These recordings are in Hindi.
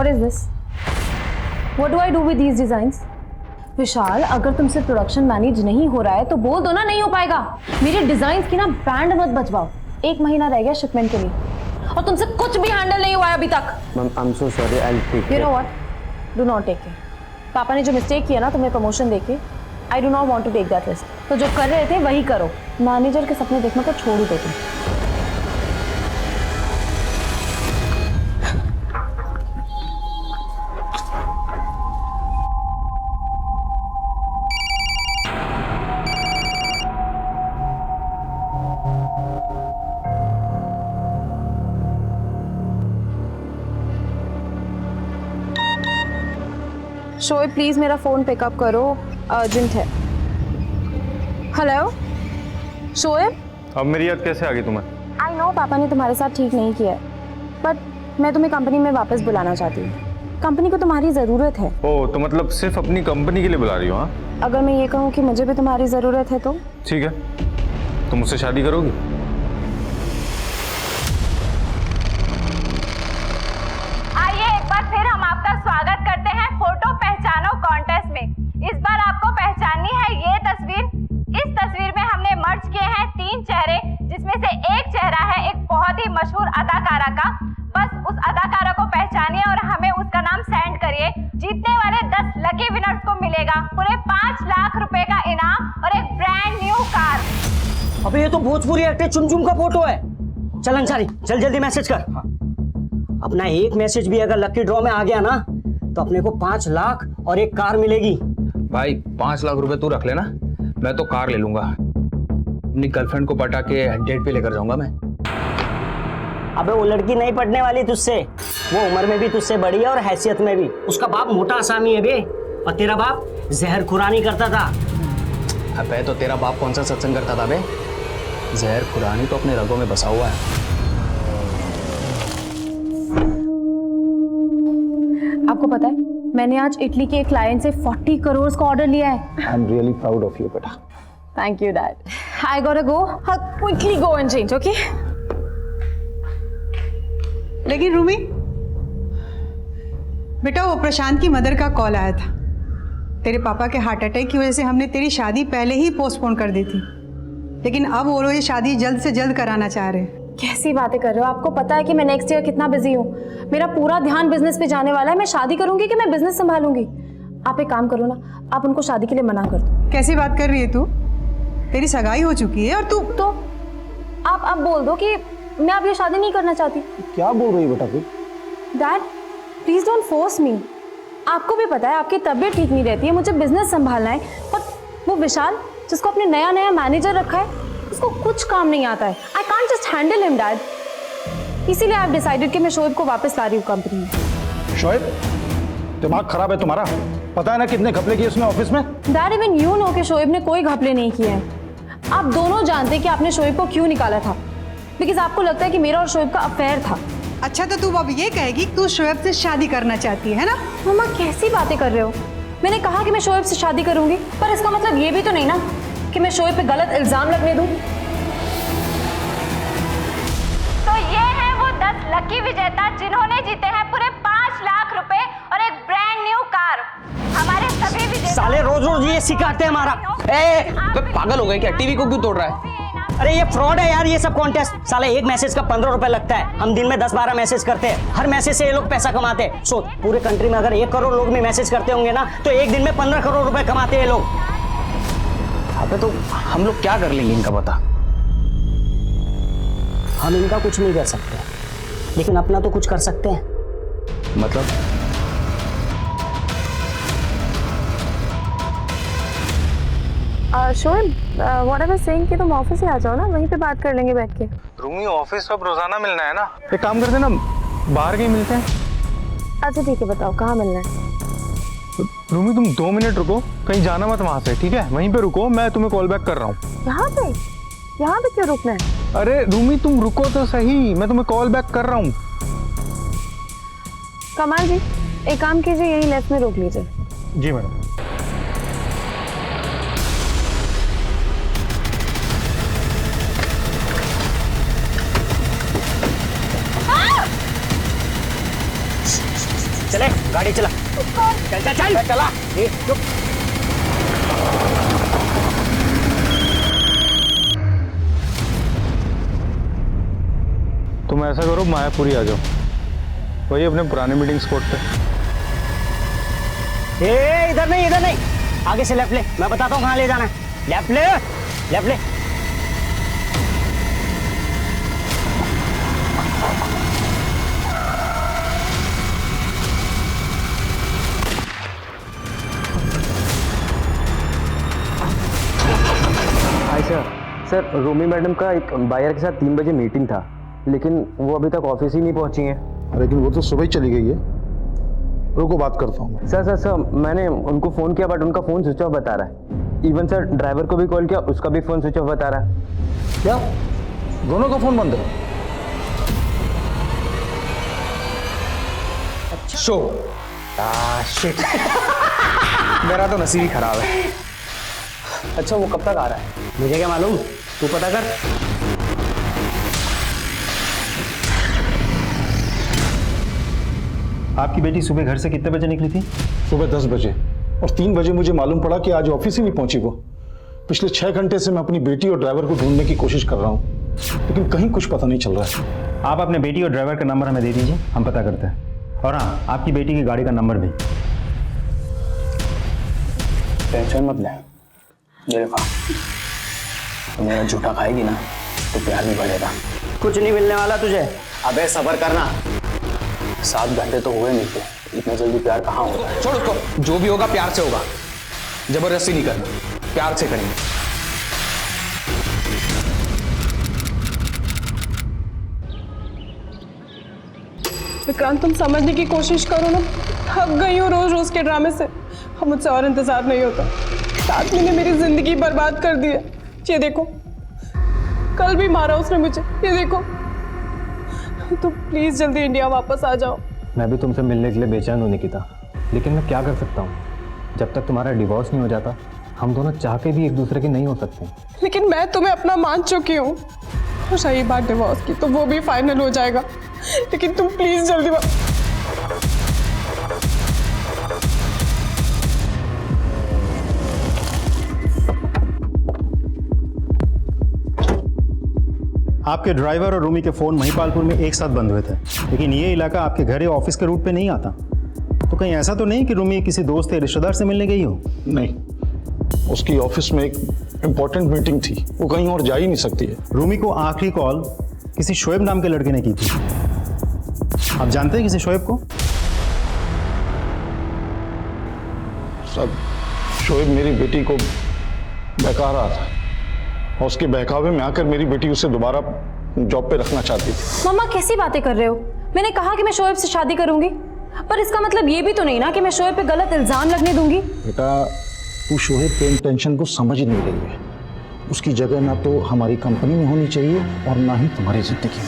What is this? What do I do with these designs? विशाल, अगर तुमसे प्रोडक्शन मैनेज नहीं हो रहा है तो बोल दो ना, नहीं हो पाएगा। मेरे डिजाइन की ना बैंड मत बजवाओ। 1 महीना रह गया शिपमेंट के लिए और तुमसे कुछ भी हैंडल नहीं हुआ है अभी तक। Ma'am I am so sorry, I will take care. You know what? Do not take care. पापा ने जो मिस्टेक किया ना तुम्हें प्रमोशन देके, I do not want to take that risk. तो जो कर रहे थे वही करो। मैनेजर के सपने देखना तो छोड़ ही दो तुम। शोएब प्लीज मेरा फोन पिकअप करो, अर्जेंट है। हेलो शोएब। अब मेरी याद कैसे आ गई तुम्हें? आई नो पापा ने तुम्हारे साथ ठीक नहीं किया, बट मैं तुम्हें कंपनी में वापस बुलाना चाहती हूँ। कंपनी को तुम्हारी ज़रूरत है। ओह, तो मतलब सिर्फ अपनी कंपनी के लिए बुला रही हो? हाँ, अगर मैं ये कहूँ कि मुझे भी तुम्हारी ज़रूरत है तो? ठीक है, तुम मुझसे शादी करोगी? आइए एक बार फिर हम आपका स्वागत करते हैं फोटो पहचानो कॉन्टेस्ट में। इस बार आपको पहचाननी है ये तस्वीर। इस तस्वीर में हमने मर्ज किए हैं 3 चेहरे, जिसमें से एक चेहरा है एक बहुत ही मशहूर अदाकारा का। बस उस अदाकारा को पहचानिए और हमें उसका नाम सेंड करिए। जीतने वाले 10 लकी विनर्स को मिलेगा पूरे 5 लाख रुपए का इनाम और एक ब्रांड न्यू कार। अबे ये तो भोजपुरी एक्टर चुमचुम का फोटो है। चल अंसारी, चल जल्दी मैसेज कर। अपना एक मैसेज भी अगर लकी ड्रॉ में आ गया ना तो अपने को 5 लाख और एक कार मिलेगी। भाई 5 लाख रुपए तू रख लेना, मैं तो कार ले लूंगा। अपनी गर्लफ्रेंड को पटा के डेट पे लेकर जाऊंगा मैं। अबे वो लड़की नहीं पटने वाली तुझसे, वो उम्र में भी तुझसे बड़ी है और हैसियत में भी। उसका बाप मोटा आसामी है बे, और तेरा बाप जहर खुरानी करता था। अबे तो तेरा बाप कौन सा सत्संग करता था बे? जहर खुरानी तो अपने रगों में बसा हुआ है। आपको पता है मैंने आज इटली के एक क्लाइंट से 40 करोड़ का ऑर्डर लिया है। I am really proud of you बेटा। Thank you dad. I gotta go, quickly go and change, okay? लेकिन रूमी बेटा, वो प्रशांत की मदर का कॉल आया था। तेरे पापा के हार्ट अटैक की वजह से हमने तेरी शादी पहले ही पोस्टपोन कर दी थी, लेकिन अब वो लोग ये शादी जल्द से जल्द कराना चाह रहे हैं। कैसी बातें कर रहे हो? आपको पता है कि मैं नेक्स्ट ईयर कितना बिजी हूँ। मेरा पूरा ध्यान बिजनेस पे जाने वाला है। मैं शादी करूंगी कि मैं बिजनेस संभालूंगी? आप एक काम करो ना, आप उनको शादी के लिए मना कर दो। कैसी बात कर रही है तू? तेरी सगाई हो चुकी है और तू तो आप अब बोल दो कि मैं अब ये शादी नहीं करना चाहती। क्या बोल रही है बेटा तू? Dad please don't force me. आपको भी पता है आपकी तबीयत ठीक नहीं रहती है, मुझे बिजनेस संभालना है। पर वो विशाल जिसको अपने नया मैनेजर रखा है, उसको कुछ काम नहीं आता है। I can't just handle him dad. इसीलिए आई हैव डिसाइडेड कि मैं शोएब को वापस ला रही हूँ कंपनी में। शोएब, दिमाग खराब है तुम्हारा? पता है ना कितने घपले किए उसने ऑफिस में? डैड इवन यू नो कि शोएब ने कोई घपले नहीं किए हैं। आप दोनों जानते कि आपने शोएब को क्यों निकाला था, बिकॉज आपको लगता है कि मेरा और शोएब का अफेयर था। अच्छा तो तू अब ये कहेगी कि तू शोएब से शादी करना चाहती है ना? मम्मा कैसी बातें कर रहे हो? मैंने कहा कि मैं शोएब से शादी करूंगी, पर इसका मतलब ये भी तो नहीं ना कि मैं शोएब पे गलत इल्जाम लगने दूं। तो ये है वो 10 लकी विजेता जिन्होंने जीते हैं पूरे 5 लाख रुपए और एक ब्रांड न्यू कार। हमारे सभी विजेता साले रोज रोज ये सिखाते हैं हमारा। पागल हो गए क्या? टीवी को क्यों तोड़ रहा है? अरे ये फ्रॉड है यार, ये सब कॉन्टेस्ट। साले एक मैसेज का 15 रुपए लगता है। हम दिन में 10-12 मैसेज करते हैं, हर मैसेज से ये लोग पैसा कमाते हैं। सो पूरे कंट्री में अगर 1 करोड़ लोग भी मैसेज करते होंगे ना तो एक दिन में 15 करोड़ रुपए कमाते हैं लोग। अबे तो हम लोग क्या कर लेंगे इनका पता? हम इनका कुछ नहीं कर सकते, लेकिन अपना तो कुछ कर सकते हैं। मतलब Shoaib, what I was saying कि तुम ऑफिस ही आ जाओ ना, वहीं पे बात कर लेंगे बैठ के। रूमी ऑफिस अब रोजाना मिलना है ना, एक काम करते ना, बाहर कहीं मिलते हैं। अच्छा ठीक है, बताओ कहाँ मिलना है? रूमी तुम 2 मिनट रुको, कहीं जाना मत वहां से, ठीक है? वहीं पे रुको, मैं तुम्हें कॉल बैक कर रहा हूँ। यहाँ पे क्यों रुकना है? अरे रूमी तुम रुको तो सही, मैं तुम्हें कॉल बैक कर रहा हूँ। कमाल जी, एक काम कीजिए, यही लेफ्ट में रोक लीजिए। जी मैडम। चले गाड़ी चला। चल चल चल चला। ए, चुप। तुम ऐसा करो, मायापुरी आ जाओ, वही अपने पुराने मीटिंग स्पॉट पे। ए इधर नहीं, इधर नहीं, आगे से लेफ्ट ले, मैं बताता हूँ कहाँ ले जाना है। लेफ्ट ले, लेफ्ट ले। हाय सर, रोमी मैडम का एक बायर के साथ 3 बजे मीटिंग था, लेकिन वो अभी तक ऑफिस ही नहीं पहुंची हैं। लेकिन वो तो सुबह ही चली गई है। रुको, बात करता हूँ। सर, मैंने उनको फ़ोन किया, बट उनका फ़ोन स्विच ऑफ बता रहा है। इवन सर, ड्राइवर को भी कॉल किया, उसका भी फ़ोन स्विच ऑफ बता रहा है। क्या दोनों का फोन बंद है? शो शिट मेरा तो नसीब ही खराब है। अच्छा, वो कब तक आ रहा है? मुझे क्या मालूम, तू पता कर। आपकी बेटी सुबह घर से कितने बजे निकली थी? सुबह 10 बजे, और 3 बजे मुझे मालूम पड़ा कि आज ऑफिस ही नहीं पहुंची वो। पिछले 6 घंटे से मैं अपनी बेटी और ड्राइवर को ढूंढने की कोशिश कर रहा हूँ, लेकिन कहीं कुछ पता नहीं चल रहा है। आप अपने बेटी और ड्राइवर का नंबर हमें दे दीजिए, हम पता करते हैं। और हाँ, आपकी बेटी की गाड़ी का नंबर भी। टेंशन मत ले, देखा तो मेरा झूठा खाएगी ना तो प्यार भी बढ़ेगा। कुछ नहीं मिलने वाला तुझे। अबे सब्र करना, 7 घंटे तो हुए मिलते, इतना जल्दी प्यार कहाँ होगा। छोड़ उसको, जो भी होगा प्यार से होगा, जबरदस्ती नहीं करना, प्यार से करेंगे। विक्रांत, तुम समझने की कोशिश करो ना, थक गई हूँ रोज रोज के ड्रामे से। अब मुझसे और इंतजार नहीं होता। इस आदमी ने मेरी जिंदगी बर्बाद कर दी है। ये देखो, कल भी मारा उसने मुझे, ये देखो। तो प्लीज जल्दी इंडिया वापस आ जाओ। मैं भी तुमसे मिलने के लिए बेचैन हूँ निकिता, लेकिन मैं क्या कर सकता हूँ? जब तक तुम्हारा डिवोर्स नहीं हो जाता, हम दोनों चाह के भी एक दूसरे के नहीं हो सकते। लेकिन मैं तुम्हें अपना मान चुकी हूँ। और सही बात डिवोर्स की, तो वो भी फाइनल हो जाएगा। लेकिन तुम प्लीज जल्दी आपके ड्राइवर और रूमी के फ़ोन महिपालपुर में एक साथ बंद हुए थे, लेकिन ये इलाका आपके घर या ऑफिस के रूट पे नहीं आता। तो कहीं ऐसा तो नहीं कि रूमी किसी दोस्त या रिश्तेदार से मिलने गई हो? नहीं, उसकी ऑफिस में एक इम्पोर्टेंट मीटिंग थी, वो कहीं और जा ही नहीं सकती है। रूमी को आखिरी कॉल किसी शोएब नाम के लड़के ने की थी। आप जानते हैं किसी शोएब को? सब शोएब मेरी बेटी को बहका रहा था, और उसके बहकावे में आकर मेरी बेटी उसे दोबारा जॉब पे रखना चाहती थी। मम्मा, कैसी बातें कर रहे हो? मैंने कहा कि मैं शोएब से शादी करूंगी, पर इसका मतलब ये भी तो नहीं ना कि मैं शोएब पे गलत इल्जाम लगने दूंगी। बेटा, तू शोएब के इंटेंशन को समझ नहीं रही है। उसकी जगह ना तो हमारी कंपनी में होनी चाहिए और ना ही तुम्हारी जिंदगी में।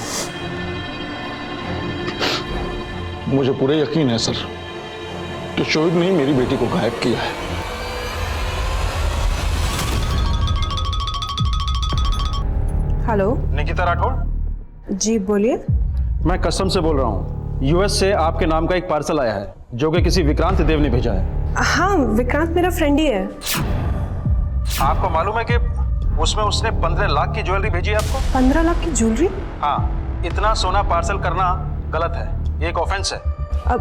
मुझे पूरे यकीन है सर कि शोएब ने मेरी बेटी को गायब किया है। हेलो निकिता राठौड़ जी, बोलिए। मैं कस्टम से बोल रहा हूँ। यूएस से आपके नाम का एक पार्सल आया है जो कि किसी विक्रांत देव ने भेजा है। हाँ, विक्रांत मेरा फ्रेंड ही है। आपको मालूम है कि उसमें उसने 15 लाख की ज्वेलरी भेजी है आपको? 15 लाख की ज्वेलरी? हाँ, इतना सोना पार्सल करना गलत है, ये एक ऑफेंस है। अब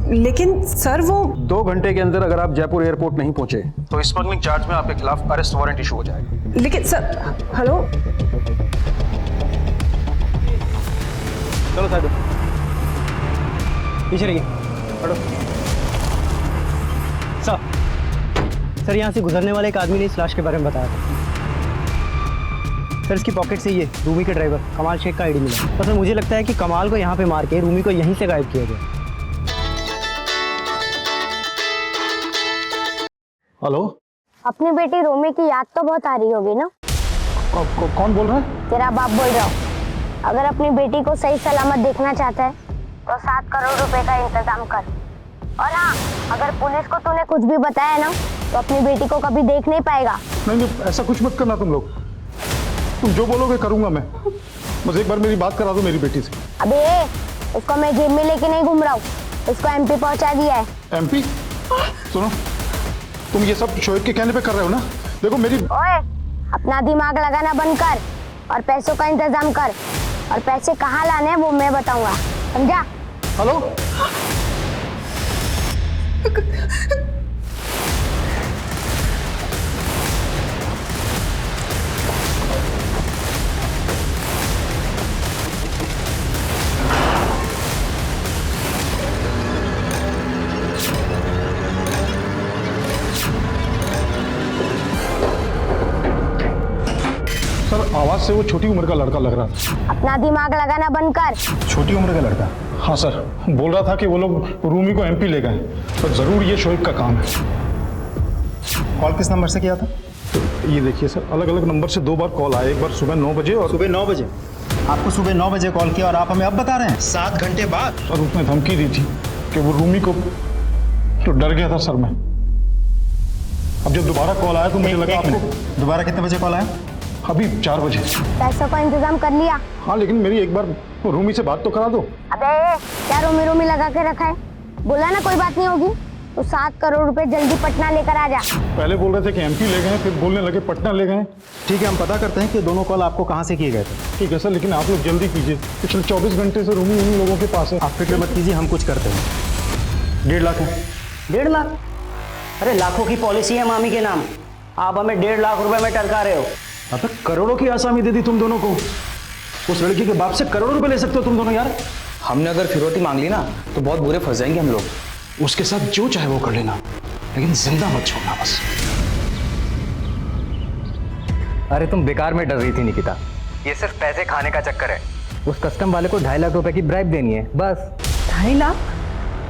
लेकिन सर, वो 2 घंटे के अंदर अगर आप जयपुर एयरपोर्ट नहीं पहुंचे तो स्मगलिंग चार्ज में आपके खिलाफ अरेस्ट वारंट इशू हो जाएगा। लेकिन सर, हेलो, चलो साइड पीछे रहिए, हटो। सर, यहाँ से गुजरने वाले एक आदमी ने इस लाश के बारे में बताया था। सर, इसकी पॉकेट से ये रूमी के ड्राइवर कमाल शेख का आईडी मिला। तो सर, मुझे लगता है कि कमाल को यहाँ पे मार के रूमी को यहीं से गायब किया गया। हेलो, अपनी बेटी रोमी की याद तो बहुत आ रही होगी ना? कौन बोल रहा है? तेरा बाप बोल रहा हूँ। अगर अपनी बेटी को सही सलामत देखना चाहता है तो 7 करोड़ रुपए का इंतजाम कर। और हाँ, अगर पुलिस को तूने कुछ भी बताया ना तो अपनी बेटी को कभी देख नहीं पाएगा। नहीं, ऐसा कुछ मत करना तुम लोग। तुम जो बोलोगे करूंगा मैं। बस एक बार मेरी बात करा दो मेरी बेटी से। अबे, उसको मैं जेब में लेके नहीं घूम रहा हूँ, उसको एमपी पहुंचा दिया है। एमपी? सुनो, तुम ये सब शोएब के कहने पे कर रहे हो ना? देखो मेरी... ओए, अपना दिमाग लगाना बंद कर और पैसों का इंतजाम कर, और पैसे कहाँ लाने हैं वो मैं बताऊंगा, समझा? हेलो? सर, आवाज से वो छोटी उम्र का लड़का लग रहा था। अपना दिमाग लगाना बंद कर। छोटी उम्र का लड़का? हाँ सर, बोल रहा था कि वो लोग रूमी को एमपी ले गए, पर जरूर ये शोएब का काम है। कॉल किस नंबर से किया था? तो ये देखिए सर, अलग अलग नंबर से 2 बार कॉल आए, एक बार सुबह 9 बजे और... सुबह 9 बजे? आपको सुबह 9 बजे कॉल किया और आप हमें अब बता रहे हैं 7 घंटे बाद? सर, उसने धमकी दी थी कि वो रूमी को... तो डर गया था सर मैं। अब जब दोबारा कॉल आया तो मुझे लगा आपको... दोबारा कितने बजे कॉल आया? अभी 4 बजे। पैसों का इंतजाम कर लिया? हाँ, लेकिन मेरी एक बार रूमी से बात तो करा दो। अबे क्या रोमी रोमी लगा के रखा है? बोला ना कोई बात नहीं होगी, तो 7 करोड़ रुपए जल्दी पटना लेकर आ जा। पहले बोल रहे थे कि एमपी ले गए, फिर बोलने लगे पटना ले गए। ठीक है, हम पता करते हैं कि दोनों कॉल आपको कहाँ से किए गए थे। ठीक है सर, लेकिन आप लोग जल्दी कीजिए, पिछले 24 घंटे से रूमी उन्हीं लोगों के पास है। आप फिक्र मत कीजिए, हम कुछ करते हैं। 1.5 लाख है। 1.5 लाख? अरे लाखों की पॉलिसी है मामी के नाम, आप हमें 1.5 लाख रुपए में टरका रहे हो। अब करोड़ों की आसामी दे दी तुम दोनों को। उस लड़की के बाप से करोड़ों रुपए ले सकते हो तुम दोनों यार। हमने अगर फिरौती मांग ली ना तो बहुत बुरे फंस जाएंगे हम लोग। उसके साथ जो चाहे वो कर लेना, लेकिन जिंदा मत छोड़ना बस। अरे तुम बेकार में डर रही थी निकिता, ये सिर्फ पैसे खाने का चक्कर है। उस कस्टम वाले को 2.5 लाख रुपए की ब्राइब देनी है बस। 2.5 लाख?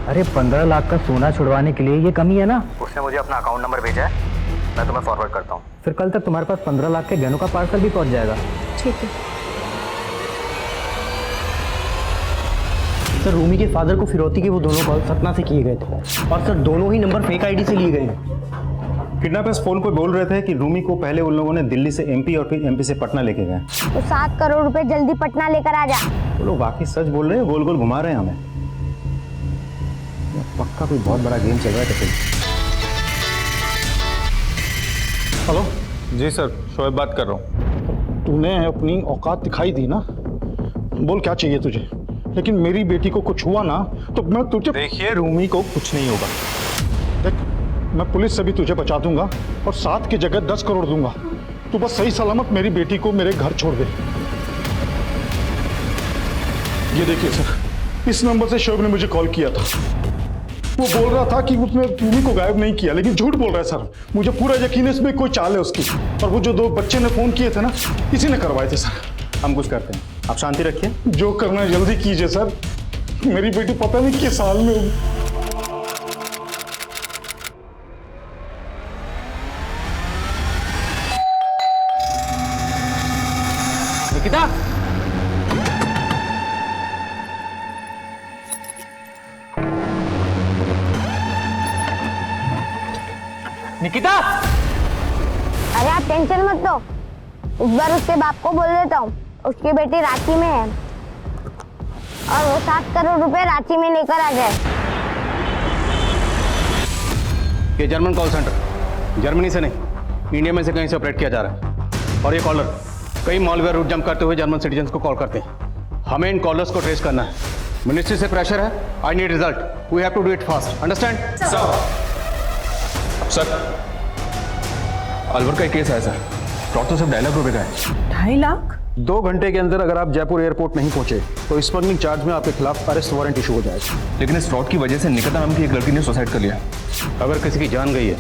अरे 15 लाख का सोना छुड़वाने के लिए ये कमी है ना। उसने मुझे अपना अकाउंट नंबर भेजा है, मैं तुम्हें फॉरवर्ड करता हूँ। फिर कल तक तुम्हारे पास 15 लाख के गहनों का पार्सल भी पहुंच जाएगा। ठीक है। सर, रूमी के फादर को फिरौती के वो दोनों कॉल सतना से किए गए थे, और सर दोनों ही नंबर फेक आईडी से लिए गए हैं। किडनैपर्स फोन पर बोल रहे थे कि रूमी को पहले उन लोगों ने दिल्ली से एमपी और फिर एमपी से पटना लेके गए। तो 7 करोड़ रुपए जल्दी पटना लेकर आ जा। वो लोग वाकई सच बोल रहे हैं, गोल गोल घुमा रहे हैं हमें। पक्का कोई बहुत बड़ा गेम चल रहा है। हेलो? जी सर, शोएब बात कर रहा हूँ। तूने अपनी औकात दिखाई दी ना, बोल क्या चाहिए तुझे, लेकिन मेरी बेटी को कुछ हुआ ना तो मैं तुझे... देखिए, रूमी को कुछ नहीं होगा। देख, मैं पुलिस से भी तुझे बचा दूंगा और 7 की जगह 10 करोड़ दूंगा। तू बस सही सलामत मेरी बेटी को मेरे घर छोड़ दे। ये देखिए सर, इस नंबर से शोएब ने मुझे कॉल किया था। वो बोल रहा था कि उसने रूमी को गायब नहीं किया, लेकिन झूठ बोल रहा है सर। मुझे पूरा यकीन है इसमें कोई चाल है उसकी, और वो जो 2 बच्चे ने फोन किए थे ना, इसी ने करवाए थे सर। हम कुछ करते हैं, आप शांति रखिए। जो करना है जल्दी कीजिए सर, मेरी बेटी पता नहीं किस साल में होगी। निकिता, निकिता! अरे आप टेंशन मत लो, इस बार उसके बाप को बोल देता हूँ, उसकी बेटी रांची में है और वो 7 करोड़ रुपए रांची में लेकर आ जाए। ये जर्मन कॉल सेंटर, जर्मनी से नहीं इंडिया में से कहीं से ऑपरेट किया जा रहा है। और ये कॉलर कई मॉलवेयर रूट जंप करते हुए जर्मन सिटीजन्स को कॉल करते हैं। हमें इन कॉलर्स को ट्रेस करना है। मिनिस्ट्री से प्रेशर है, I need result, we have to do it fast, understand? Sir, Alwar का एक केस है सर, फ्रॉड तो सिर्फ 2.5 लाख रुपए का है। 2.5 लाख? 2 घंटे के अंदर अगर आप जयपुर एयरपोर्ट नहीं पहुंचे तो स्मगलिंग चार्ज में आपके खिलाफ अरेस्ट वारंट इशू हो जाएगा। लेकिन इस फ्रॉड की वजह से निकिता नाम की एक लड़की ने सुसाइड कर लिया। अगर किसी की जान गई है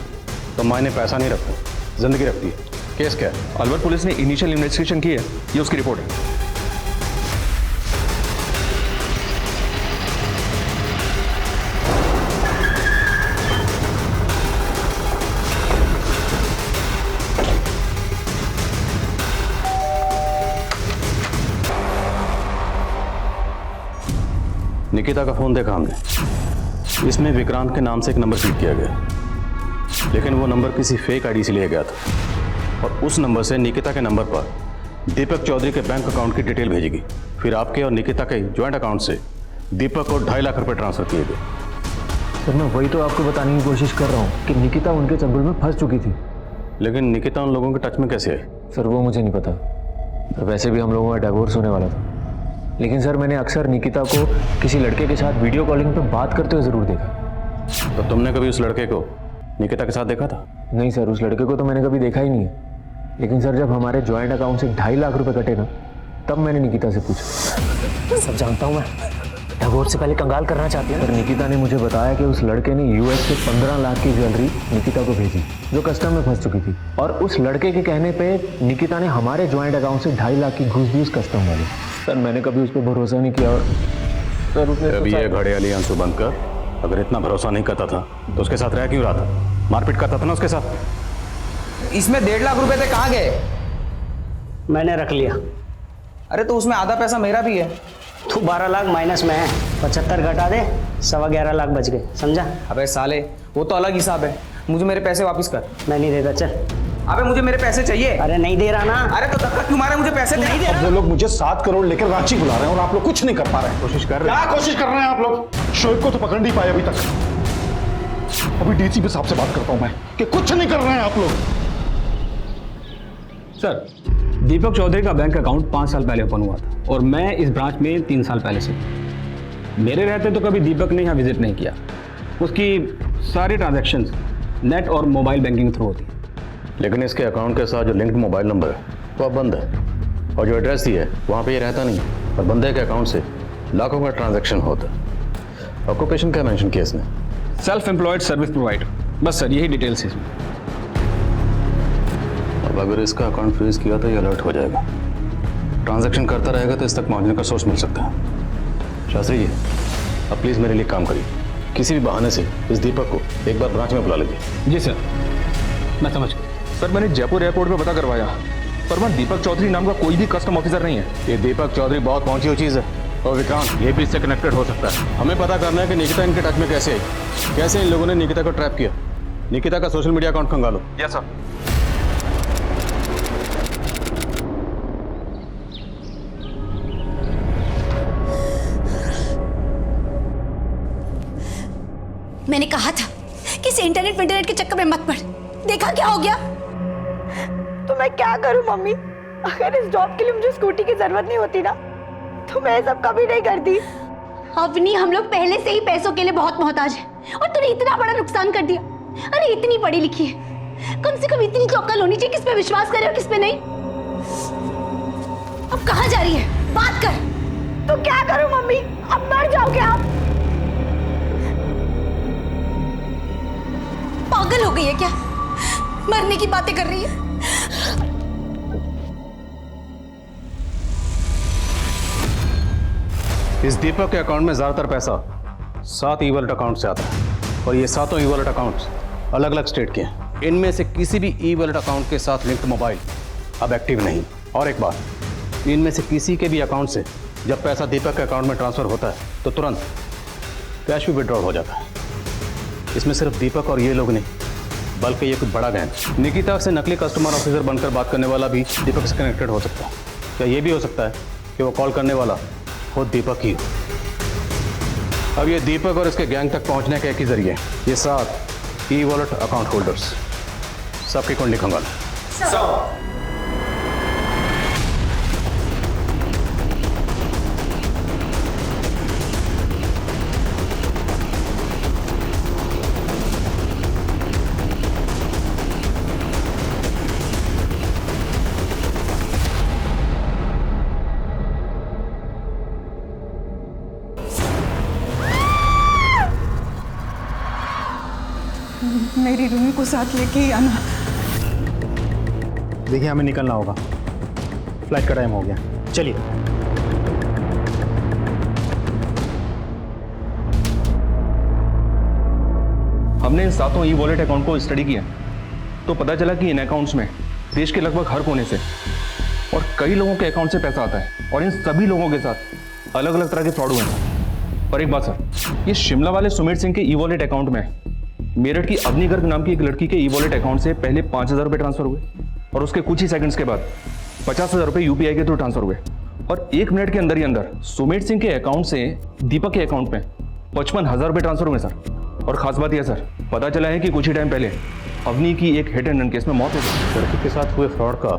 तो मायने पैसा नहीं रखता, जिंदगी रखती है। केस क्या है? अलवर पुलिस ने इनिशियल इन्वेस्टिगेशन की है, ये उसकी रिपोर्ट है। निकिता का फोन देखा हमने, इसमें विक्रांत के नाम से एक नंबर फीड किया गया, लेकिन वो नंबर किसी फेक आईडी से लिया गया था और उस नंबर से निकिता के नंबर पर दीपक चौधरी के बैंक अकाउंट की डिटेल भेजेगी। फिर आपके और निकिता के ज्वाइंट अकाउंट से दीपक को 2.5 लाख रुपए ट्रांसफर किए गए। सर मैं वही तो आपको बताने की कोशिश कर रहा हूँ कि निकिता उनके चंगुल में फंस चुकी थी। लेकिन निकिता उन लोगों के टच में कैसे आई? सर वो मुझे नहीं पता। सर वैसे भी हम लोगों का डिवोर्स होने वाला था, लेकिन सर मैंने अक्सर निकिता को किसी लड़के के साथ वीडियो कॉलिंग पे बात करते हुए ज़रूर देखा। तो तुमने कभी उस लड़के को निकिता के साथ देखा था? नहीं सर, उस लड़के को तो मैंने कभी देखा ही नहीं है। लेकिन सर जब हमारे जॉइंट अकाउंट से 2.5 लाख रुपए कटे ना, तब मैंने निकिता से पूछा। सब जानता हूँ मैं, डिवोर्स से पहले कंगाल करना चाहती है। सर निकिता ने मुझे बताया कि उस लड़के ने यूएस से 15 लाख की ज्वेलरी निकिता को भेजी जो कस्टम में फंस चुकी थी, और उस लड़के के कहने पे निकिता ने हमारे जॉइंट अकाउंट से 2.5 लाख की घूस दी उस कस्टम वाले। सर मैंने कभी उस पर भरोसा नहीं किया। और सर उसने अभी ये घड़े वाली आंसू बंद कर। अगर इतना भरोसा नहीं करता था तो उसके साथ रह क्यों रहा था? मारपीट करता था ना उसके साथ। इसमें 1.5 लाख रुपए थे, कहाँ गए? मैंने रख लिया। अरे तो उसमें आधा पैसा मेरा भी है। तू 12 लाख माइनस में है, 75 घटा दे, 11.25 लाख बच गए, समझा? अबे साले, वो तो अलग हिसाब है। मुझे मेरे पैसे वापस कर। मैं नहीं देता, चल। अबे मुझे मेरे पैसे चाहिए। अरे नहीं दे रहा ना। अरे तो धक्का क्यों मारे? मुझे पैसे नहीं दे रहा। वो लोग मुझे 7 करोड़ लेकर रांची बुला रहे हैं और आप लोग कुछ नहीं कर पा रहे हैं। कोशिश कर रहे क्या कोशिश कर रहे हैं आप लोग? शोएब को तो पकड़ नहीं पाए अभी तक। अभी डीसीपी साहब से बात करता हूं मैं कि कुछ नहीं कर रहे हैं आप लोग। सर, दीपक चौधरी का बैंक अकाउंट 5 साल पहले ओपन हुआ था और मैं इस ब्रांच में 3 साल पहले से। मेरे रहते तो कभी दीपक ने यहाँ विजिट नहीं किया। उसकी सारी ट्रांजैक्शंस नेट और मोबाइल बैंकिंग थ्रू होती है। लेकिन इसके अकाउंट के साथ जो लिंक्ड मोबाइल नंबर है वो अब बंद है, और जो एड्रेस दी है वहाँ पे ये रहता नहीं, और बंदे के अकाउंट से लाखों का ट्रांजैक्शन होता है। ऑक्यूपेशन क्या मेंशन किया इसने? Self employed service provider. बस सर, यही डिटेल्स है इसमें। अब अगर इसका अकाउंट फ्रीज किया तो ये अलर्ट हो जाएगा। ट्रांजैक्शन करता रहेगा तो इस तक पहुँचने का सोर्स मिल सकता है। शास्त्री जी, अब प्लीज़ मेरे लिए काम करिए। किसी भी बहाने से इस दीपक को एक बार ब्रांच में बुला लीजिए। जी सर, मैं समझ गया। सर मैंने जयपुर एयरपोर्ट पे पता करवाया, पर वहाँ दीपक चौधरी नाम का कोई भी कस्टम ऑफिसर नहीं है। ये दीपक चौधरी बहुत पहुंची हुई चीज़ है, और विक्रांत ये भी इससे कनेक्टेड हो सकता है। हमें पता करना है कि निकिता इनके टच में कैसे आई, कैसे इन लोगों ने निकिता को ट्रैप किया। निकिता का सोशल मीडिया अकाउंट खंगालो। Yes sir. मैंने कहा था कि इस इंटरनेट के चक्कर में मत पड़। देखा क्या हो गया? तो मैं क्या करूं मम्मी? अगर इस जॉब के लिए मुझे स्कूटी की जरूरत नहीं होती ना तो मैं ये सब कभी नहीं करती। अवनी, हम लोग पहले से ही पैसों के लिए बहुत मोहताज हैं और तूने इतना बड़ा नुकसान कर दिया। अरे इतनी पढ़ी लिखी है, कम से कम इतनी तो अक्ल होनी चाहिए किस पे विश्वास करे और किस पे नहीं। अब कहाँ जा रही है? बात कर। तो क्या करूं मम्मी? अब मर जाओगे आप? पागल हो गई है क्या? मरने की बातें कर रही है। इस दीपक के अकाउंट में ज्यादातर पैसा 7 ई वॉलेट अकाउंट से आता है, और ये 7 ई वॉलेट अकाउंट्स अलग अलग स्टेट के हैं। इनमें से किसी भी ई वॉलेट अकाउंट के साथ लिंक्ड मोबाइल अब एक्टिव नहीं। और एक बात, इनमें से किसी के भी अकाउंट से जब पैसा दीपक के अकाउंट में ट्रांसफर होता है तो तुरंत कैश भी विड्रॉल हो जाता है। इसमें सिर्फ दीपक और ये लोग नहीं, बल्कि ये कुछ बड़ा गैंग निकिता से नकली कस्टमर ऑफिसर बनकर बात करने वाला भी दीपक से कनेक्टेड हो सकता है। क्या ये भी हो सकता है कि वो कॉल करने वाला खुद दीपक ही हो? अब ये दीपक और इसके गैंग तक पहुंचने का एक ही जरिए, ये 7 ई वॉलेट अकाउंट होल्डर्स, सबकी कुंडली खंगालो। मेरी रूमी को साथ लेके ही आना। देखिए हमें निकलना होगा, फ्लाइट का टाइम हो गया, चलिए। हमने इन 7 ई वॉलेट अकाउंट को स्टडी किया तो पता चला कि इन अकाउंट्स में देश के लगभग हर कोने से और कई लोगों के अकाउंट से पैसा आता है, और इन सभी लोगों के साथ अलग अलग तरह के फ्रॉड हुए हैं। और एक बात सर, ये शिमला वाले सुमित सिंह के ई वॉलेट अकाउंट में मेरठ की अवनी गर्ग नाम की एक लड़की के ई वॉलेट अकाउंट से पहले 5,000 रुपये ट्रांसफर हुए, और उसके कुछ ही सेकंड्स के बाद 50,000 रुपये यूपीआई के थ्रू ट्रांसफर हुए, और 1 मिनट के अंदर ही अंदर सुमित सिंह के अकाउंट से दीपक के अकाउंट में 55,000 रुपये ट्रांसफर हुए सर। और खास बात यह सर, पता चला है कि कुछ ही टाइम पहले अवनी की एक हिट एंड रन केस में मौत हो गई। लड़की के साथ हुए फ्रॉड का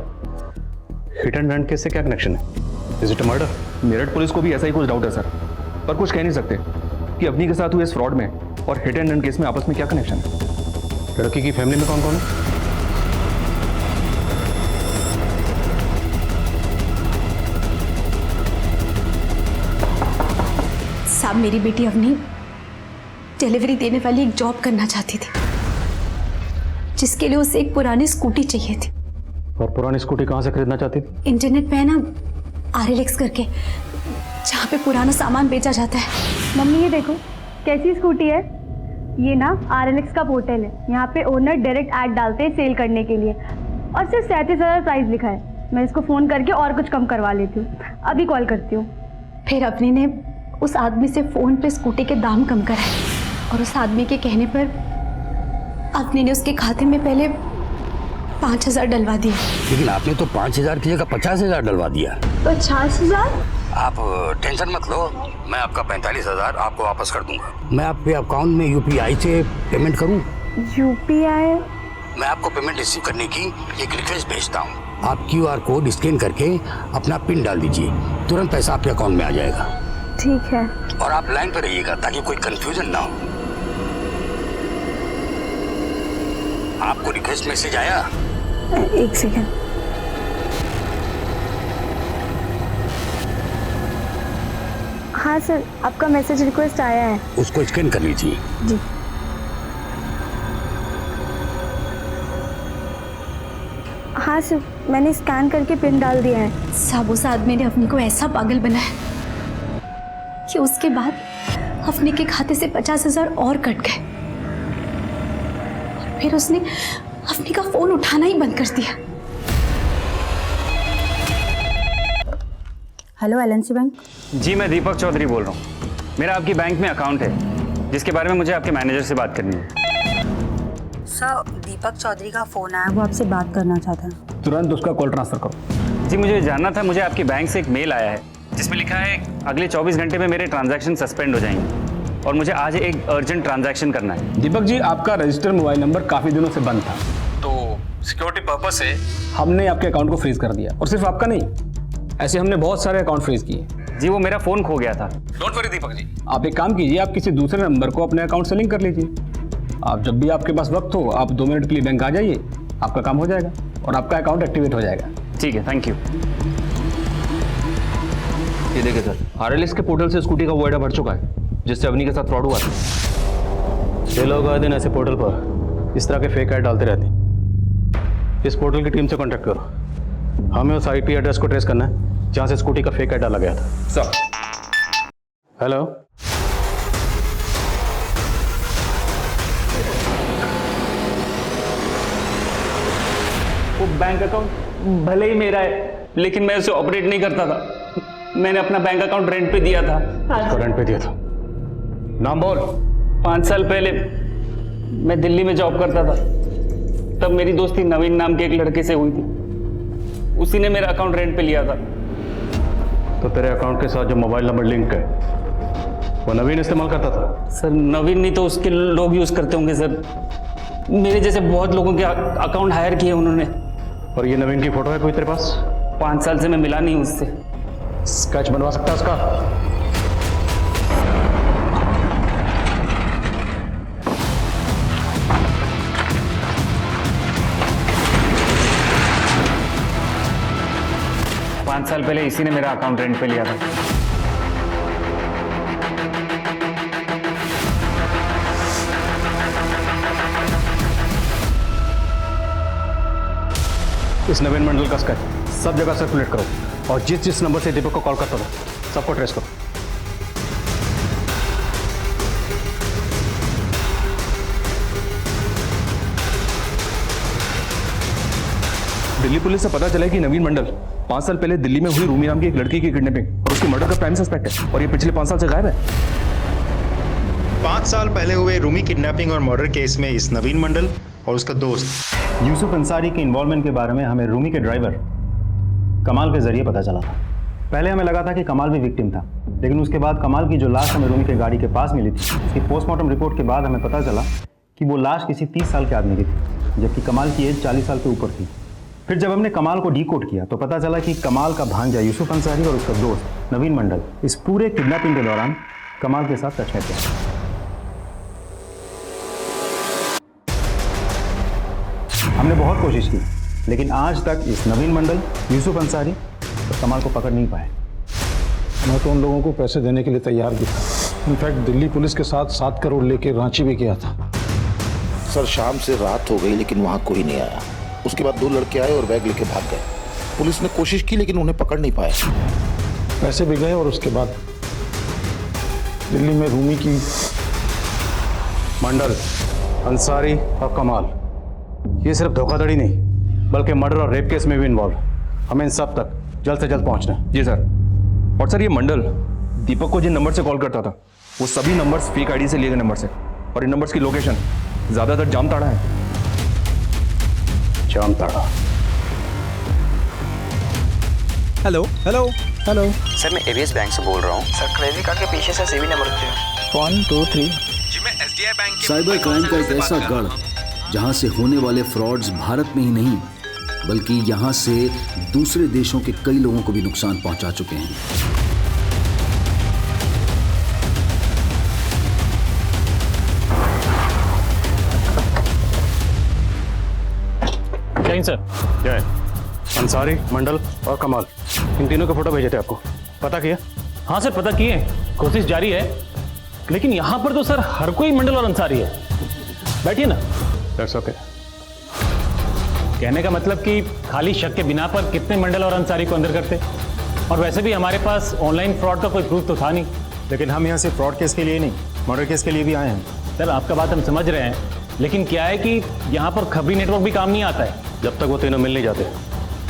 हिट एंड रन केस से क्या कनेक्शन है? Is it a murder? Meerut police को भी ऐसा ही कुछ डाउट है सर, पर कुछ कह नहीं सकते कि अवनी के साथ हुए इस फ्रॉड में और हिट एंड रन केस में आपस में क्या कनेक्शन है। लड़की की फैमिली में कौन कौन है? साहब, मेरी बेटी अवनी डिलीवरी देने वाली एक जॉब करना चाहती थी, जिसके लिए उसे एक पुरानी स्कूटी चाहिए थी। और पुरानी स्कूटी कहाँ से खरीदना चाहती थी? इंटरनेट पे है ना, RLX करके, जहाँ पे पुराना सामान बेचा जाता है। मम्मी ये देखो कैसी स्कूटी है। ये ना RLX का पोर्टल है, यहाँ पे ओनर डायरेक्ट ऐड डालते हैं सेल करने के लिए, और सिर्फ 37,000 प्राइस लिखा है। मैं इसको फ़ोन करके और कुछ कम करवा लेती हूँ, अभी कॉल करती हूँ। फिर अपनी ने उस आदमी से फ़ोन पे स्कूटी के दाम कम कराए, और उस आदमी के कहने पर अपनी ने उसके खाते में पहले 5,000 डलवा दिए। लेकिन आपने तो 5,000 की जगह 50,000 डलवा दिया। 50,000? आप टेंशन मत लो, मैं आपका 45,000 आपको वापस कर दूंगा। मैं आपके अकाउंट में UPI से पेमेंट करूं? UPI? मैं आपको पेमेंट रिसीव करने की एक रिक्वेस्ट भेजता हूं। आप QR कोड स्कैन करके अपना पिन डाल दीजिए, तुरंत पैसा आपके अकाउंट में आ जाएगा। ठीक है। और आप लाइन पर रहिएगा ताकि कोई कंफ्यूजन ना हो। आपको रिक्वेस्ट मैसेज आया? एक सेकेंड। हाँ सर, आपका मैसेज रिक्वेस्ट आया है। उसको स्कैन कर लीजिए। जी। हाँ सर, मैंने स्कैन करके पिन डाल दिया है। साहब, उस आदमी ने अपनी को ऐसा पागल बनाया कि उसके बाद अपने के खाते से 50,000 और कट गए, और फिर उसने अपने का फोन उठाना ही बंद कर दिया। Hello LNC bank. जी, मैं दीपक चौधरी बोल रहा हूँ। मेरा आपकी बैंक में अकाउंट है, जिसके बारे में मुझे आपके मैनेजर से बात करनी है। सर, दीपक चौधरी का फ़ोन आया, वो आपसे बात करना चाहता है। तुरंत उसका कॉल ट्रांसफर करो। जी, मुझे जानना था, मुझे आपकी बैंक से एक मेल आया है जिसमें लिखा है अगले 24 घंटे में मेरे ट्रांजैक्शन सस्पेंड हो जाएंगे, और मुझे आज एक अर्जेंट ट्रांजैक्शन करना है। दीपक जी, आपका रजिस्टर्ड मोबाइल नंबर काफ़ी दिनों से बंद था, तो सिक्योरिटी पर्पस से हमने आपके अकाउंट को फ्रीज कर दिया। और सिर्फ आपका नहीं, ऐसे हमने बहुत सारे अकाउंट फ्रीज किए। जी, वो मेरा फ़ोन खो गया था। Don't worry Deepak ji. आप एक काम कीजिए, आप किसी दूसरे नंबर को अपने अकाउंट से लिंक कर लीजिए। आप जब भी आपके पास वक्त हो, आप 2 मिनट के लिए बैंक आ जाइए, आपका काम हो जाएगा और आपका अकाउंट एक्टिवेट हो जाएगा। ठीक है, थैंक यू। ये देखिए सर, RLX के पोर्टल से स्कूटी का वो एडा भर चुका है जिससे अवनी के साथ फ्रॉड हुआ था। ये लोग आए दिन ऐसे पोर्टल पर इस तरह के फेक ऐड डालते रहते हैं। इस पोर्टल की टीम से कांटेक्ट करो, हमें उस IP एड्रेस को ट्रेस करना है जहाँ से स्कूटी का फेक ऐड डाला गया था। सर। हेलो, वो बैंक अकाउंट भले ही मेरा है, लेकिन मैं उसे ऑपरेट नहीं करता था। मैंने अपना बैंक अकाउंट रेंट पे दिया था। उसको रेंट पे दिया था? नाम बोल। 5 साल पहले मैं दिल्ली में जॉब करता था, तब मेरी दोस्ती नवीन नाम के एक लड़के से हुई थी। उसी ने मेरा अकाउंट रेंट पे लिया था। तो तेरे अकाउंट के साथ जो मोबाइल नंबर लिंक है वो नवीन इस्तेमाल करता था? सर, नवीन नहीं तो उसके लोग यूज करते होंगे सर। मेरे जैसे बहुत लोगों के अकाउंट हायर किए उन्होंने। और ये नवीन की फोटो है कोई तेरे पास? 5 साल से मैं मिला नहीं उससे। स्केच बनवा सकता है उसका? पाँच साल पहले इसी ने मेरा अकाउंट रेंट पे लिया था। इस नवीन मंडल का स्केच सब जगह सर्कुलेट करो, और जिस जिस नंबर से दीपक को कॉल करता था सबको ट्रेस करो। दिल्ली पुलिस से पता चला है कि नवीन मंडल 5 साल पहले दिल्ली में हुई रूमी नाम की एक लड़की की किडनैपिंग और उसकी मर्डर का प्राइम सस्पेक्ट है, और ये पिछले 5 साल से गायब है। 5 साल पहले हुए रूमी किडनैपिंग और मर्डर केस में इस नवीन मंडल और उसका दोस्त यूसुफ अंसारी के इन्वॉल्वमेंट के बारे में हमें रूमी के ड्राइवर कमाल के जरिए पता चला था। पहले हमें लगा था कि कमाल भी विक्टिम था, लेकिन उसके बाद कमाल की जो लाश हमें रूमी के गाड़ी के पास मिली थी, उसकी पोस्टमार्टम रिपोर्ट के बाद हमें पता चला कि वो लाश किसी 30 साल के आदमी की थी, जबकि कमाल की एज 40 साल के ऊपर थी। फिर जब हमने कमाल को डीकोड किया तो पता चला कि कमाल का भांजा यूसुफ अंसारी और उसका दोस्त नवीन मंडल इस पूरे किडनैपिंग के दौरान कमाल के साथ टच में थे। हमने बहुत कोशिश की, लेकिन आज तक इस नवीन मंडल, यूसुफ अंसारी और कमाल को पकड़ नहीं पाए। मैं तो उन लोगों को पैसे देने के लिए तैयार भी था। इनफैक्ट दिल्ली पुलिस के साथ 7 करोड़ लेके रांची भी गया था। सर शाम से रात हो गई लेकिन वहाँ कोई नहीं आया। उसके बाद 2 लड़के आए और बैग लेके भाग गए। पुलिस ने कोशिश की लेकिन उन्हें पकड़ नहीं पाए। पैसे भी गए और उसके बाद दिल्ली में रूमी की मंडल, अंसारी और कमाल ये सिर्फ धोखाधड़ी नहीं बल्कि मर्डर और रेप केस में भी इन्वॉल्व। हमें इन सब तक जल्द से जल्द पहुंचना है। जी सर। और सर ये मंडल दीपक को जिन नंबर से कॉल करता था वो सभी नंबर्स फेक आईडी से लिए गए नंबर से, और इन नंबर्स की लोकेशन ज्यादातर जामताड़ा है। Jamtara. Hello hello hello sir मैं एवीएस बैंक से बोल रहा हूँ। सर क्रेडिट कार्ड के पीछे से सीवी नंबर होते हैं 1 2 3। जी मैं एसडीआई बैंक के साइबर क्राइम का एक ऐसा गढ़ जहां से होने वाले फ्रॉड्स भारत में ही नहीं बल्कि यहां से दूसरे देशों के कई लोगों को भी नुकसान पहुंचा चुके हैं। जय सर। जय। अंसारी, मंडल और कमाल इन तीनों के फोटो भेजे थे आपको, पता किया? हाँ सर पता किए, कोशिश जारी है, लेकिन यहाँ पर तो सर हर कोई मंडल और अंसारी है। बैठिए ना। That's okay. कहने का मतलब कि खाली शक के बिना पर कितने मंडल और अंसारी को अंदर करते, और वैसे भी हमारे पास ऑनलाइन फ्रॉड का कोई प्रूफ तो था नहीं। लेकिन हम यहाँ से फ्रॉड केस के लिए नहीं, मर्डर केस के लिए भी आए हैं। सर आपका बात हम समझ रहे हैं, लेकिन क्या है कि यहाँ पर खबरी नेटवर्क भी काम नहीं आता है। जब तक वो तीनों मिल नहीं जाते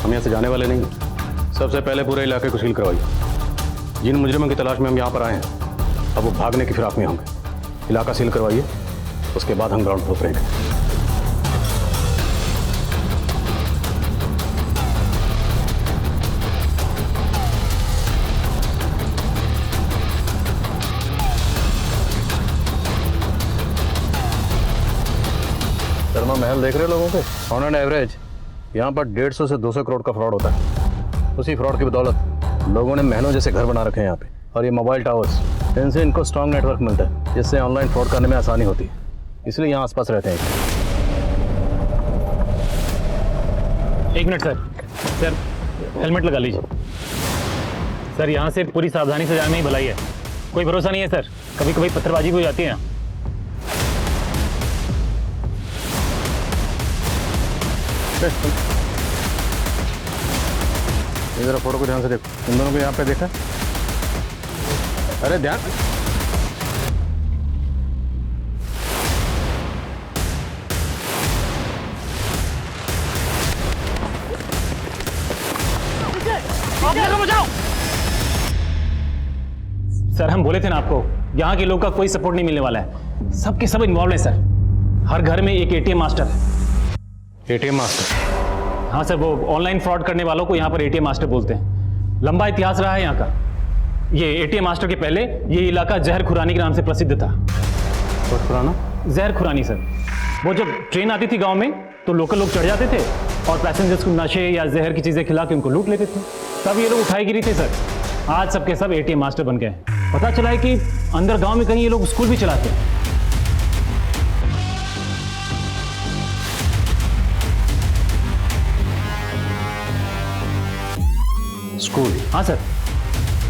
हम यहाँ से जाने वाले नहीं। सबसे पहले पूरे इलाके को सील करवाइए। जिन मुजरिमों की तलाश में हम यहाँ पर आए हैं अब वो भागने की फिराक में होंगे। इलाका सील करवाइए, उसके बाद हम ग्राउंड पर उतरेंगे। शर्मा महल देख रहे लोगों के? ऑन एन एवरेज यहाँ पर 150 से 200 करोड़ का फ्रॉड होता है। उसी फ्रॉड की बदौलत लोगों ने महलों जैसे घर बना रखे हैं यहाँ पे। और ये मोबाइल टावर्स, इनसे इनको स्ट्रॉन्ग नेटवर्क मिलता है जिससे ऑनलाइन फ्रॉड करने में आसानी होती है, इसलिए यहाँ आसपास रहते हैं। 1 मिनट सर। सर हेलमेट लगा लीजिए। सर यहाँ से पूरी सावधानी से जाने में ही भलाई है, कोई भरोसा नहीं है सर, कभी कभी पत्थरबाजी भी हो जाती है यहाँ। इधर फोटो को ध्यान से देखो, इन दोनों को यहाँ पे देखा? अरे ध्यान। सर हम बोले थे ना आपको, यहाँ के लोग का कोई सपोर्ट नहीं मिलने वाला है, सबके सब इन्वॉल्व है सर। हर घर में एक एटीएम मास्टर है। ATM master? हाँ सर, वो ऑनलाइन फ्रॉड करने वालों को यहाँ पर एटीएम मास्टर बोलते हैं। लंबा इतिहास रहा है यहाँ का। ये एटीएम मास्टर के पहले ये इलाका जहर खुरानी के नाम से प्रसिद्ध था। खुराना? जहर खुरानी सर। वो जब ट्रेन आती थी गांव में तो लोकल लोग चढ़ जाते थे और पैसेंजर्स को नशे या जहर की चीजें खिला के उनको लूट लेते थे। तब ये लोग उठाई गिरी थे सर। आज सबके सब एटीएम मास्टर बन गए। पता चला है कि अंदर गांव में कहीं ये लोग स्कूल भी चलाते हैं। स्कूल? हाँ सर।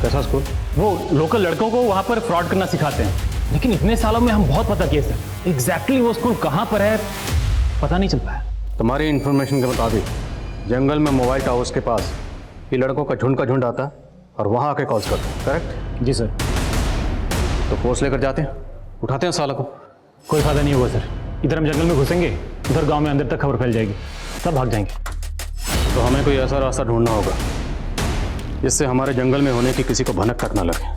कैसा स्कूल? वो लोकल लड़कों को वहाँ पर फ्रॉड करना सिखाते हैं, लेकिन इतने सालों में हम बहुत पता किए सर, एग्जैक्टली वो स्कूल कहाँ पर है पता नहीं चल पाया। तुम्हारी इन्फॉर्मेशन के मुताबिक जंगल में मोबाइल टावर्स के पास ये लड़कों का झुंड आता है और वहाँ आके कॉल्स करते हैं, करेक्ट? जी सर। तो फोर्स लेकर जाते हैं, उठाते हैं साला को? कोई फायदा नहीं होगा सर। इधर हम जंगल में घुसेंगे, उधर गाँव में अंदर तक खबर फैल जाएगी, सब भाग जाएंगे। तो हमें कोई ऐसा रास्ता ढूंढना होगा जिससे हमारे जंगल में होने की किसी को भनक तक ना लगे।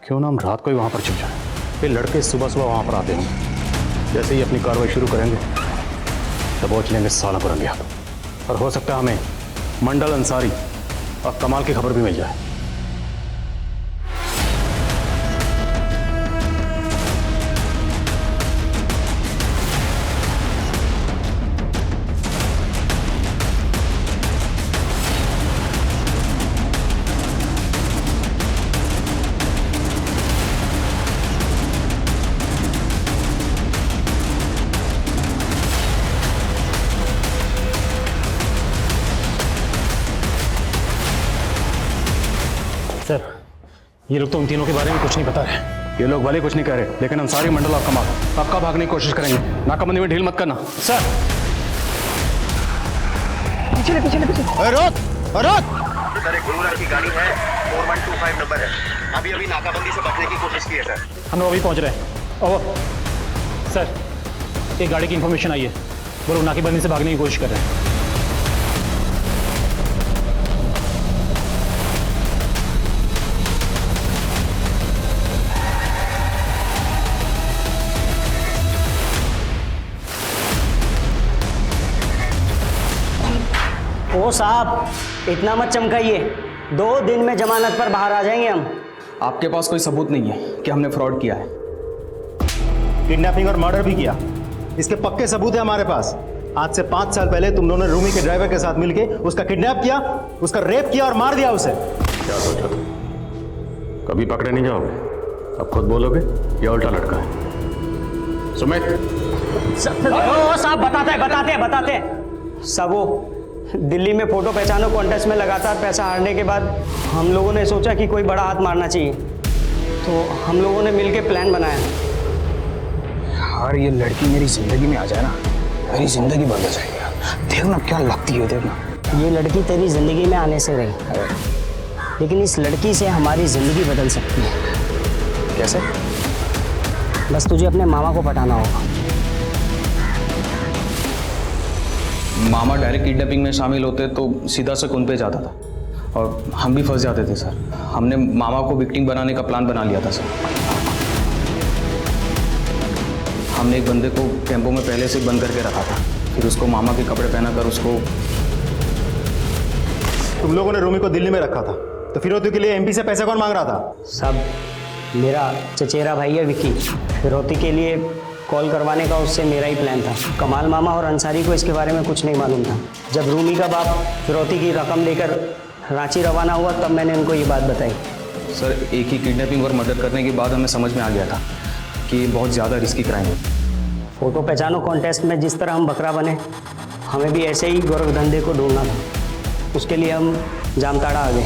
क्यों ना हम रात को ही वहाँ पर छिप जाएं, फिर लड़के सुबह सुबह वहाँ पर आते होंगे। जैसे ही अपनी कार्रवाई शुरू करेंगे दबोच लेंगे साला को रंगे हाथ। और हो सकता है हमें मंडल, अंसारी और कमाल की खबर भी मिल जाए। सर, ये लोग तो उन तीनों के बारे में कुछ नहीं बता रहे। ये लोग भले कुछ नहीं कह रहे, लेकिन अंसारी मंडल और कमाल पक्का भागने की कोशिश करेंगे। नाकाबंदी में ढील मत करना। सर पीछे पीछे रोक रोक। सर, एक गुरुराज की गाड़ी है, 4125 नंबर है। अभी नाकाबंदी से बचने की कोशिश की है सर। हम लोग अभी पहुंच रहे हैं। ओह सर, एक गाड़ी की इंफॉर्मेशन आई है, वो लोग नाकेबंदी से भागने की कोशिश कर रहे हैं। ओ साहब, इतना मत चमकाइए, 2 दिन में जमानत पर बाहर आ जाएंगे हम। आपके पास कोई सबूत नहीं है कि हमने फ्रॉड किया है? किडनैपिंग और मर्डर भी किया, इसके पक्के सबूत है हमारे पास। आज से 5 साल पहले तुम दोनों ने रूमी के ड्राइवर के साथ मिलके उसका किडनैप किया, उसका रेप किया और मार दिया उसे। क्या सोचा तुम? कभी पकड़े नहीं जाओगे? अब खुद बोलोगे या उल्टा लटका है? सुमित साहब बताते हैं। सब वो दिल्ली में फोटो पहचानो कॉन्टेस्ट में लगातार पैसा हारने के बाद हम लोगों ने सोचा कि कोई बड़ा हाथ मारना चाहिए, तो हम लोगों ने मिलके प्लान बनाया। यार, ये लड़की मेरी जिंदगी में आ जाए ना, मेरी जिंदगी बदल जाएगी यार। देखना क्या लगती है, देखना। ये लड़की तेरी जिंदगी में आने से रही, लेकिन इस लड़की से हमारी जिंदगी बदल सकती है। कैसे? बस तुझे अपने मामा को पटाना होगा। मामा डायरेक्ट किडनैपिंग में शामिल होते तो सीधा से उन पे जाता था और हम भी फंस जाते थे सर। हमने मामा को विक्टिम बनाने का प्लान बना लिया था सर। हमने एक बंदे को टेम्पो में पहले से बंद करके रखा था, फिर उसको मामा के कपड़े पहनाकर उसको। तुम लोगों ने रूमी को दिल्ली में रखा था, तो फिरौती के लिए एमपी से पैसे कौन मांग रहा था? सब मेरा चचेरा भाई है विकी, फिरौती के लिए कॉल करवाने का उससे मेरा ही प्लान था। कमाल मामा और अंसारी को इसके बारे में कुछ नहीं मालूम था। जब रूमी का बाप फिरौती की रकम लेकर रांची रवाना हुआ तब मैंने उनको ये बात बताई। सर, एक ही किडनैपिंग और मर्डर करने के बाद हमें समझ में आ गया था कि ये बहुत ज़्यादा रिस्की क्राइम है। फोटो पहचानो कॉन्टेस्ट में जिस तरह हम बकरा बने, हमें भी ऐसे ही गोरख धंधे को ढूंढना था। उसके लिए हम जामताड़ा आ गए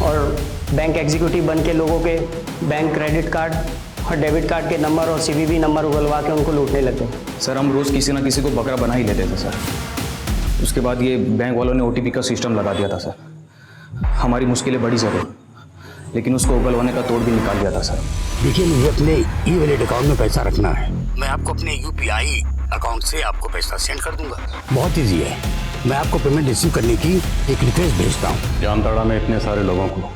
और बैंक एग्जीक्यूटिव बन के लोगों के बैंक क्रेडिट कार्ड और डेबिट कार्ड के नंबर और सीवीवी नंबर उगलवा के उनको लूटने लगे। सर, हम रोज़ किसी ना किसी को बकरा बना ही लेते थे सर। उसके बाद ये बैंक वालों ने ओटीपी का सिस्टम लगा दिया था सर। हमारी मुश्किलें बढ़ी ज़रूर, लेकिन उसको उगलवाने का तोड़ भी निकाल दिया था सर। देखिए, मुझे अपने ई-वॉलेट अकाउंट में पैसा रखना है। मैं आपको अपने यूपीआई अकाउंट से आपको पैसा सेंड कर दूंगा। बहुत ईजी है। मैं आपको पेमेंट रिसीव करने की एक रिक्वेस्ट भेजता हूँ। जामताड़ा में इतने सारे लोगों को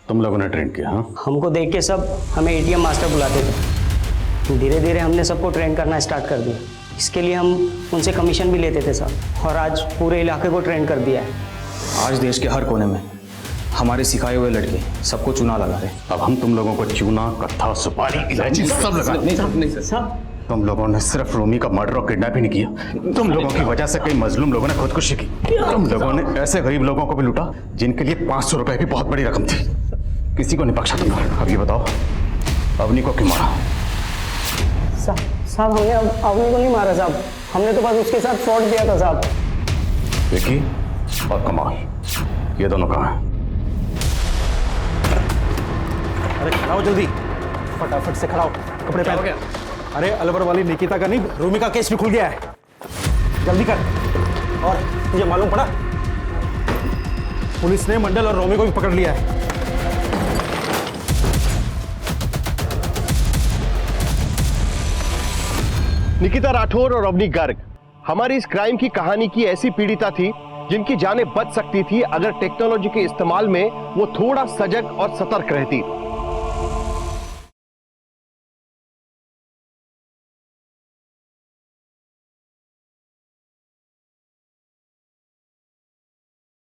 तुम लोगों ने ट्रेन किया? हाँ, हमको देख के सब हमें एटीएम मास्टर बुलाते थे। धीरे धीरे हमने सबको ट्रेन करना स्टार्ट कर दिया। इसके लिए हम उनसे कमीशन भी लेते थे साहब, और आज पूरे इलाके को ट्रेन कर दिया है। आज देश के हर कोने में हमारे सिखाए हुए लड़के सबको चूना लगा रहे। अब हम तुम लोगों को चूना, कत्था, सुपारी, इलायची सब लगा। नहीं सर, तुम लोगों ने सिर्फ रूमी का मर्डर और किडनैप ही नहीं किया, तुम लोगों की वजह से कई मजलूम लोगों ने खुदकुशी की। तुम लोगों ने ऐसे गरीब लोगों को भी लूटा जिनके लिए 500 रुपए भी बहुत बड़ी रकम थी। किसी को नहीं बख्शा तुमने। अब ये बताओ, अवनी को क्यों मारा? साहब, हमने अवनी को नहीं मारा साहब, हमने तो बस उसके साथ फ्रॉड किया था साहब। विकी और कमाल, ये दोनों कहाँ हैं? अरे खड़ा हो जल्दी, फटाफट से खड़ा हो, कपड़े पहन गया। अरे अलवर वाली निकिता का नहीं, रूमी का केस भी खुल गया है, जल्दी कर। और तुझे मालूम पड़ा, पुलिस ने मंडल और रोमी को भी पकड़ लिया है। निकिता राठौर और अवनी गर्ग हमारी इस क्राइम की कहानी की ऐसी पीड़िता थी जिनकी जानें बच सकती थी अगर टेक्नोलॉजी के इस्तेमाल में वो थोड़ा सजग और सतर्क रहती।